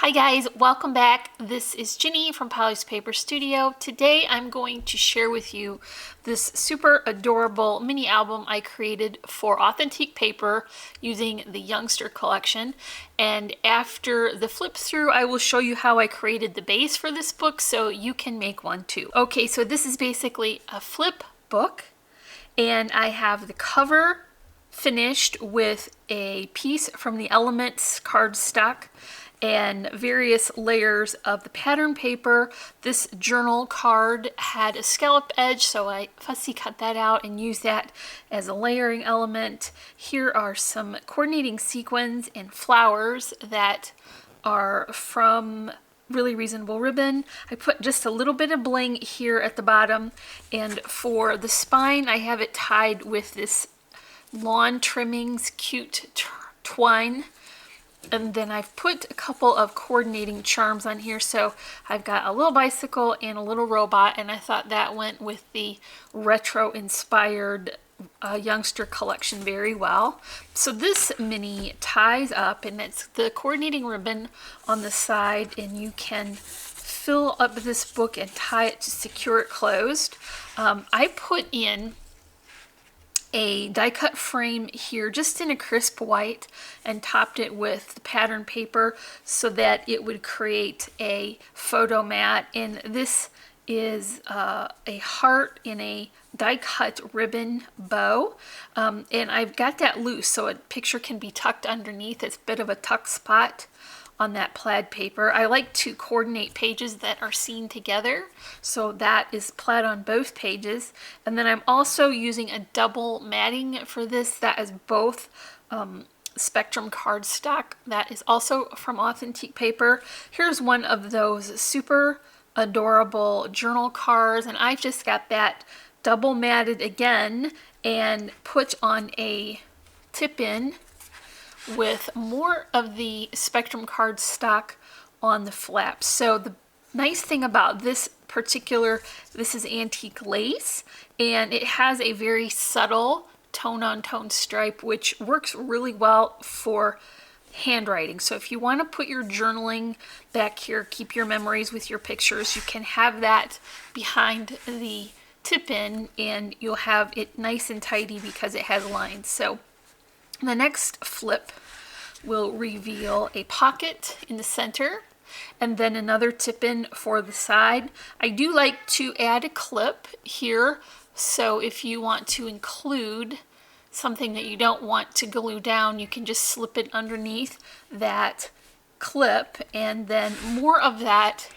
Hi guys, welcome back. This is Ginny from Polished Paper Studio. Today I'm going to share with you this super adorable mini album I created for Authentique Paper using the Youngster Collection. And after the flip through, I will show you how I created the base for this book so you can make one too. Okay, so this is basically a flip book, and I have the cover finished with a piece from the Elements cardstock and various layers of the pattern paper. This journal card had a scallop edge, so I fussy cut that out and used that as a layering element. Here are some coordinating sequins and flowers that are from Really Reasonable Ribbon. I put just a little bit of bling here at the bottom, and for the spine I have it tied with this lawn trimmings cute twine. And then I've put a couple of coordinating charms on here. So I've got a little bicycle and a little robot, and I thought that went with the retro inspired Youngster Collection very well. So this mini ties up, and it's the coordinating ribbon on the side, and you can fill up this book and tie it to secure it closed. I put in a die cut frame here just in a crisp white and topped it with the pattern paper so that it would create a photo mat. And this is a heart in a die cut ribbon bow, and I've got that loose so a picture can be tucked underneath. It's a bit of a tuck spot on that plaid paper. I like to coordinate pages that are seen together, so that is plaid on both pages. And then I'm also using a double matting for this that is both Spectrum cardstock that is also from Authentique Paper. Here's one of those super adorable journal cards, and I've just got that double matted again and put on a tip-in with more of the Spectrum cardstock on the flaps. So the nice thing about this is antique lace, and it has a very subtle tone-on-tone stripe, which works really well for handwriting. So if you want to put your journaling back here, keep your memories with your pictures, you can have that behind the tip-in, and you'll have it nice and tidy because it has lines. So the next flip will reveal a pocket in the center and then another tip-in for the side. I do like to add a clip here, so if you want to include something that you don't want to glue down, you can just slip it underneath that clip, and then more of that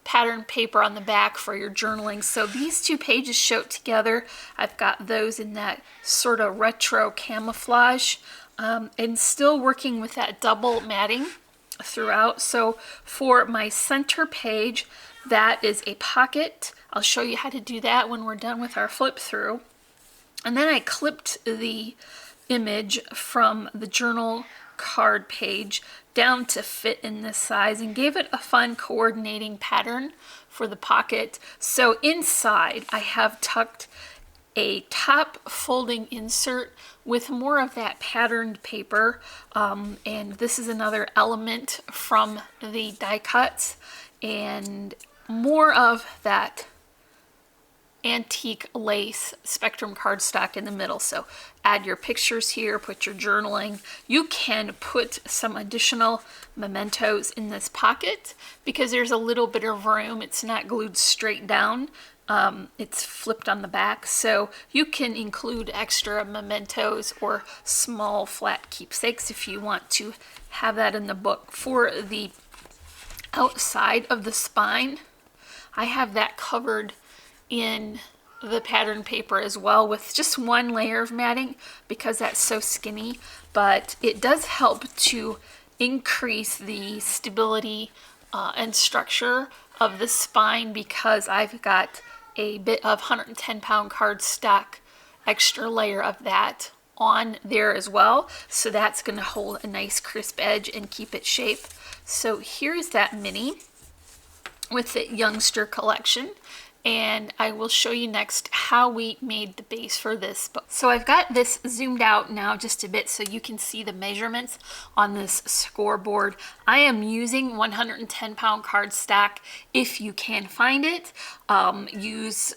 pattern paper on the back for your journaling. So these two pages show together. I've got those in that sort of retro camouflage, and still working with that double matting throughout. So for my center page, that is a pocket. I'll show you how to do that when we're done with our flip through. And then I clipped the image from the journal card page down to fit in this size and gave it a fun coordinating pattern for the pocket. So inside I have tucked a top folding insert with more of that patterned paper, and this is another element from the die cuts, and more of that antique lace Spectrum cardstock in the middle. So add your pictures here, put your journaling. You can put some additional mementos in this pocket because there's a little bit of room. It's not glued straight down. It's flipped on the back, so you can include extra mementos or small flat keepsakes if you want to have that in the book. For the outside of the spine, I have that covered in the pattern paper as well with just one layer of matting because that's so skinny, but it does help to increase the stability and structure of the spine because I've got a bit of 110-pound cardstock extra layer of that on there as well, so that's going to hold a nice crisp edge and keep it shape. So here's that mini with the Youngster Collection, and I will show you next how we made the base for this book. So I've got this zoomed out now just a bit so you can see the measurements on this scoreboard. I am using 110-pound cardstock. If you can find it, use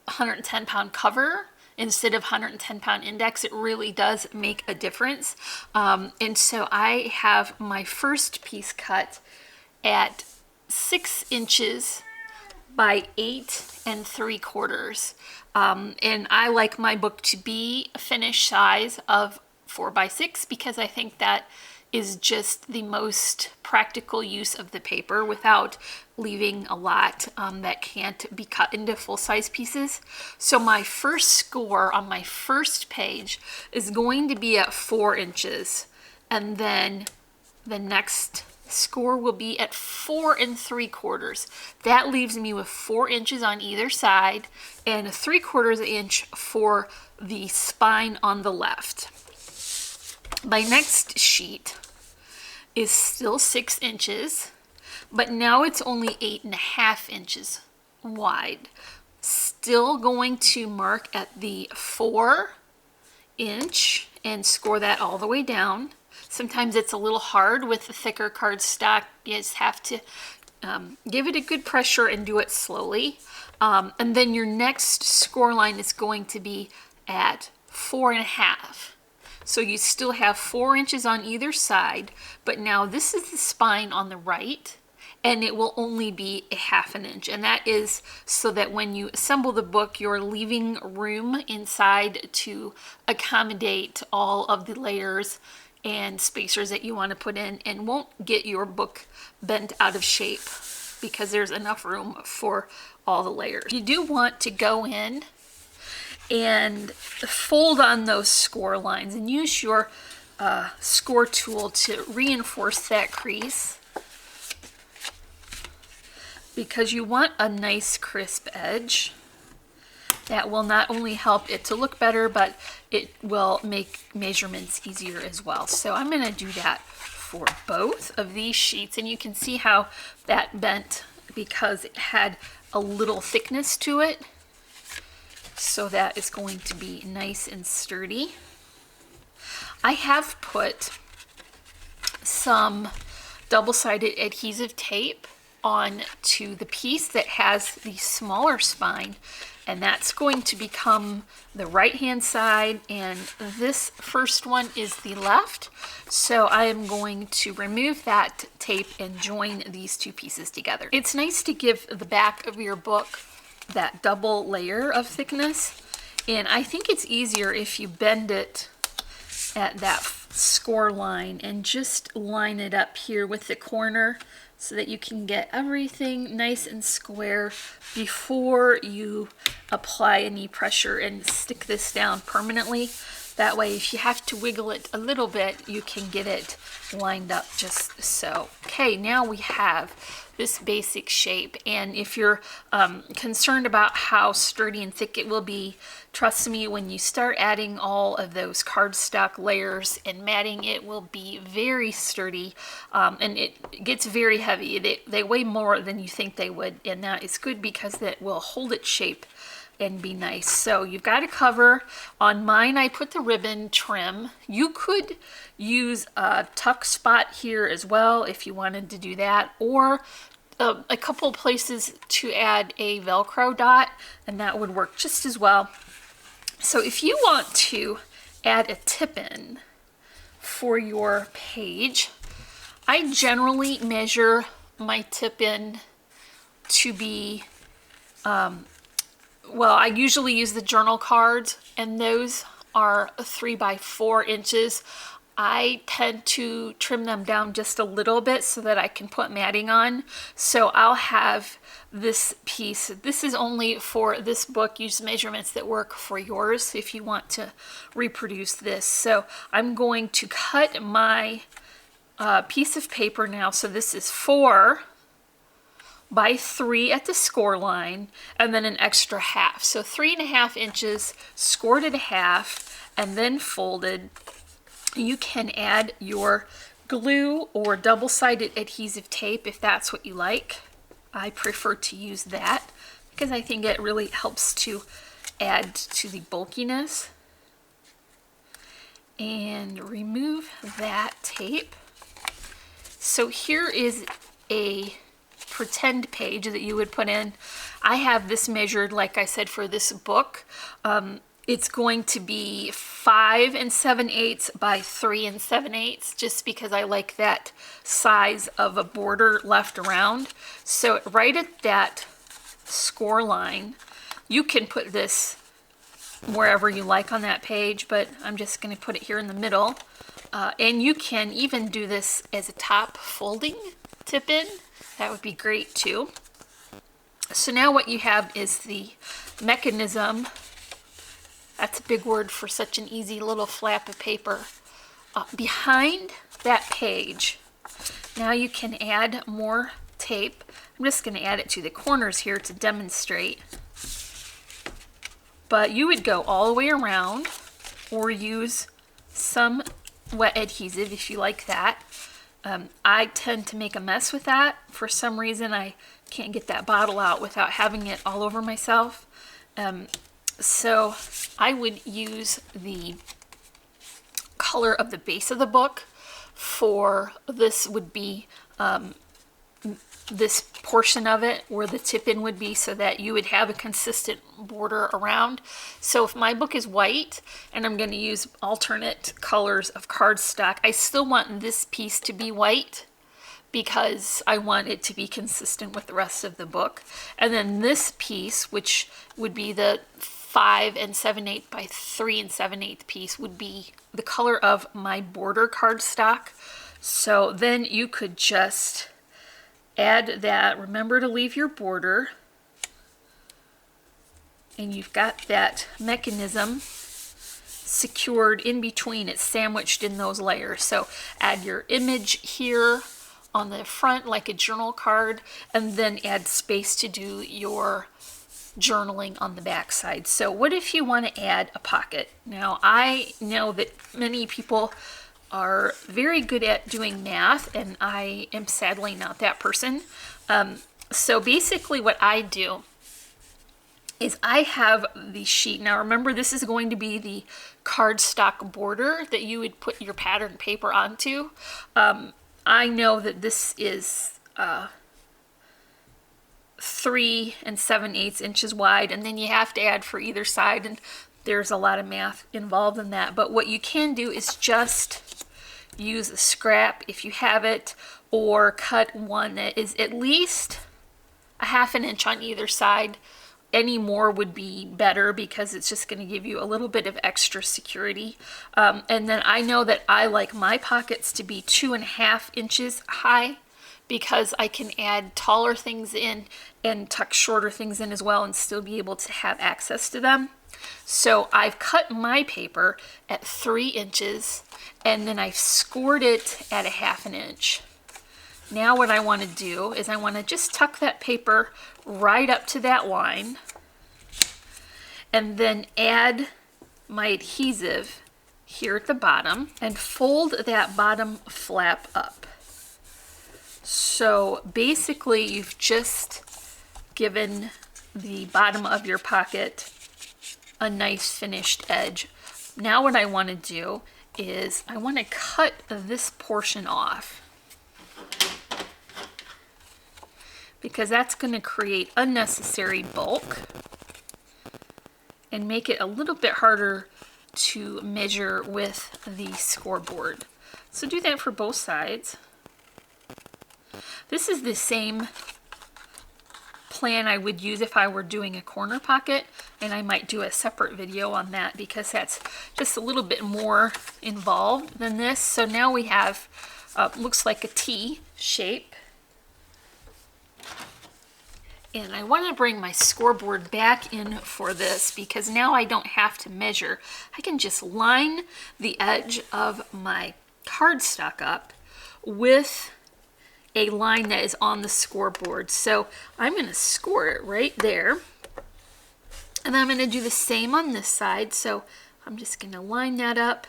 110-pound cover instead of 110-pound index. It really does make a difference. And so I have my first piece cut at 6 inches by 8 3/4. And I like my book to be a finished size of 4 by 6 because I think that is just the most practical use of the paper without leaving a lot that can't be cut into full-size pieces. So my first score on my first page is going to be at 4 inches, and then the next score will be at 4 3/4. That leaves me with 4 inches on either side and a 3/4 inch for the spine on the left. My next sheet is still 6 inches, but now it's only 8.5 inches wide. Still going to mark at the 4 inch and score that all the way down. Sometimes it's a little hard with the thicker cardstock. You just have to give it a good pressure and do it slowly. And then your next score line is going to be at 4.5. So you still have 4 inches on either side, but now this is the spine on the right, and it will only be a 1/2 inch. And that is so that when you assemble the book, you're leaving room inside to accommodate all of the layers and spacers that you want to put in, and won't get your book bent out of shape because there's enough room for all the layers. You do want to go in and fold on those score lines and use your score tool to reinforce that crease, because you want a nice crisp edge. That will not only help it to look better, but it will make measurements easier as well. So I'm going to do that for both of these sheets, and you can see how that bent because it had a little thickness to it. So that is going to be nice and sturdy. I have put some double-sided adhesive tape on to the piece that has the smaller spine, and that's going to become the right hand side, and this first one is the left. So I am going to remove that tape and join these two pieces together. It's nice to give the back of your book that double layer of thickness, and I think it's easier if you bend it at that score line and just line it up here with the corner so that you can get everything nice and square before you apply any pressure and stick this down permanently. That way, if you have to wiggle it a little bit, you can get it lined up just so. Okay, now we have this basic shape, and if you're concerned about how sturdy and thick it will be, trust me, when you start adding all of those cardstock layers and matting, it will be very sturdy, and it gets very heavy. They weigh more than you think they would, and that is good because that will hold its shape and be nice. So you've got a cover. On mine, I put the ribbon trim. You could use a tuck spot here as well if you wanted to do that, or a couple places to add a Velcro dot, and that would work just as well. So if you want to add a tip-in for your page, I generally measure my tip-in to be well, I usually use the journal cards, and those are 3 by 4 inches. I tend to trim them down just a little bit so that I can put matting on. So I'll have this piece. This is only for this book. Use measurements that work for yours if you want to reproduce this. So I'm going to cut my piece of paper now. So this is 4 by 3 at the score line, and then an extra half. So 3.5 inches, scored at a half, and then folded. You can add your glue or double-sided adhesive tape if that's what you like. I prefer to use that because I think it really helps to add to the bulkiness. And remove that tape. So here is a pretend page that you would put in. I have this measured, like I said, for this book. It's going to be 5 7/8 by 3 7/8, just because I like that size of a border left around. So right at that score line, you can put this wherever you like on that page, but I'm just going to put it here in the middle. And you can even do this as a top folding tip in. That would be great too. So now what you have is the mechanism. That's a big word for such an easy little flap of paper. Behind that page, now you can add more tape. I'm just going to add it to the corners here to demonstrate. But you would go all the way around, or use some wet adhesive if you like that. I tend to make a mess with that. For some reason, I can't get that bottle out without having it all over myself. So I would use the color of the base of the book. For this would be this portion of it where the tip-in would be, so that you would have a consistent border around. So if my book is white and I'm going to use alternate colors of cardstock, I still want this piece to be white because I want it to be consistent with the rest of the book. And then this piece, which would be the 5 7/8 by 3 7/8 piece, would be the color of my border cardstock. So then you could just add that. Remember to leave your border, and you've got that mechanism secured in between. It's sandwiched in those layers. So add your image here on the front like a journal card, and then add space to do your journaling on the back side. So what if you want to add a pocket? Now I know that many people are very good at doing math, and I am sadly not that person. So basically what I do is I have the sheet. Now remember, this is going to be the cardstock border that you would put your pattern paper onto. I know that this is 3 7/8 inches wide, and then you have to add for either side, and there's a lot of math involved in that. But what you can do is just use a scrap if you have it, or cut one that is at least a 1/2 inch on either side. Any more would be better because it's just going to give you a little bit of extra security. And then I know that I like my pockets to be 2.5 inches high, because I can add taller things in and tuck shorter things in as well and still be able to have access to them. So I've cut my paper at 3 inches, and then I've scored it at a 1/2 inch. Now what I want to do is I want to just tuck that paper right up to that line, and then add my adhesive here at the bottom and fold that bottom flap up. So basically you've just given the bottom of your pocket a nice finished edge. Now what I want to do is I want to cut this portion off, because that's going to create unnecessary bulk and make it a little bit harder to measure with the scoreboard. So do that for both sides. This is the same plan I would use if I were doing a corner pocket, and I might do a separate video on that because that's just a little bit more involved than this. So now we have looks like a T shape, and I want to bring my scoreboard back in for this because now I don't have to measure. I can just line the edge of my cardstock up with a line that is on the scoreboard. So I'm going to score it right there, and I'm going to do the same on this side. So I'm just going to line that up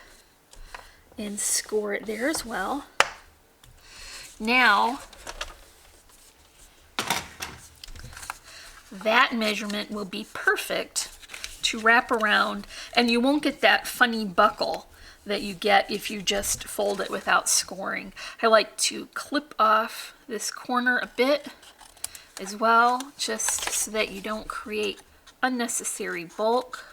and score it there as well. Now that measurement will be perfect to wrap around, and you won't get that funny buckle that you get if you just fold it without scoring. I like to clip off this corner a bit as well, just so that you don't create unnecessary bulk.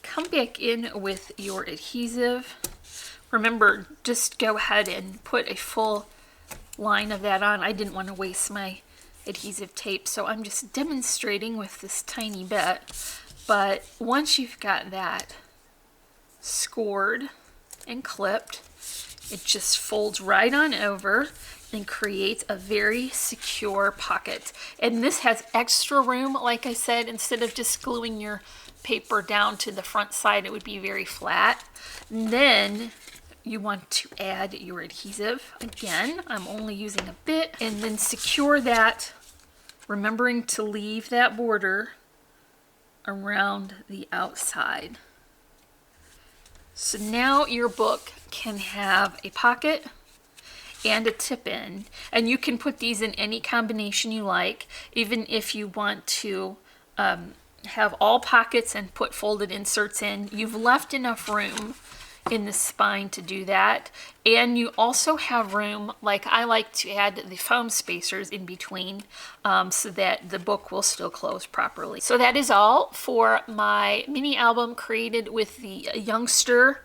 Come back in with your adhesive. Remember, just go ahead and put a full line of that on. I didn't want to waste my adhesive tape, so I'm just demonstrating with this tiny bit. But once you've got that scored and clipped, it just folds right on over and creates a very secure pocket. And this has extra room, like I said, instead of just gluing your paper down to the front side, it would be very flat. And then you want to add your adhesive. Again, I'm only using a bit, and then secure that, remembering to leave that border around the outside. So now your book can have a pocket and a tip in, and you can put these in any combination you like, even if you want to have all pockets and put folded inserts in. You've left enough room in the spine to do that, and you also have room, like I like to add the foam spacers in between so that the book will still close properly. So that is all for my mini album created with the Youngster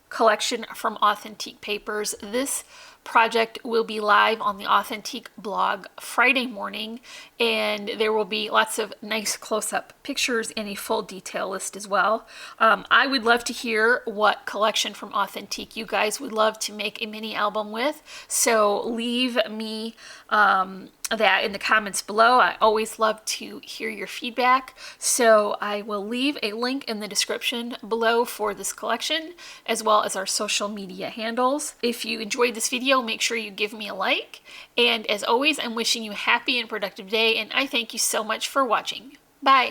Collection from Authentique Papers. This project will be live on the Authentique blog Friday morning, and there will be lots of nice close-up pictures and a full detail list as well. I would love to hear what collection from Authentique you guys would love to make a mini album with, so leave me that in the comments below. I always love to hear your feedback, so I will leave a link in the description below for this collection, as well as our social media handles. If you enjoyed this video, make sure you give me a like, and as always, I'm wishing you a happy and productive day, and I thank you so much for watching. Bye!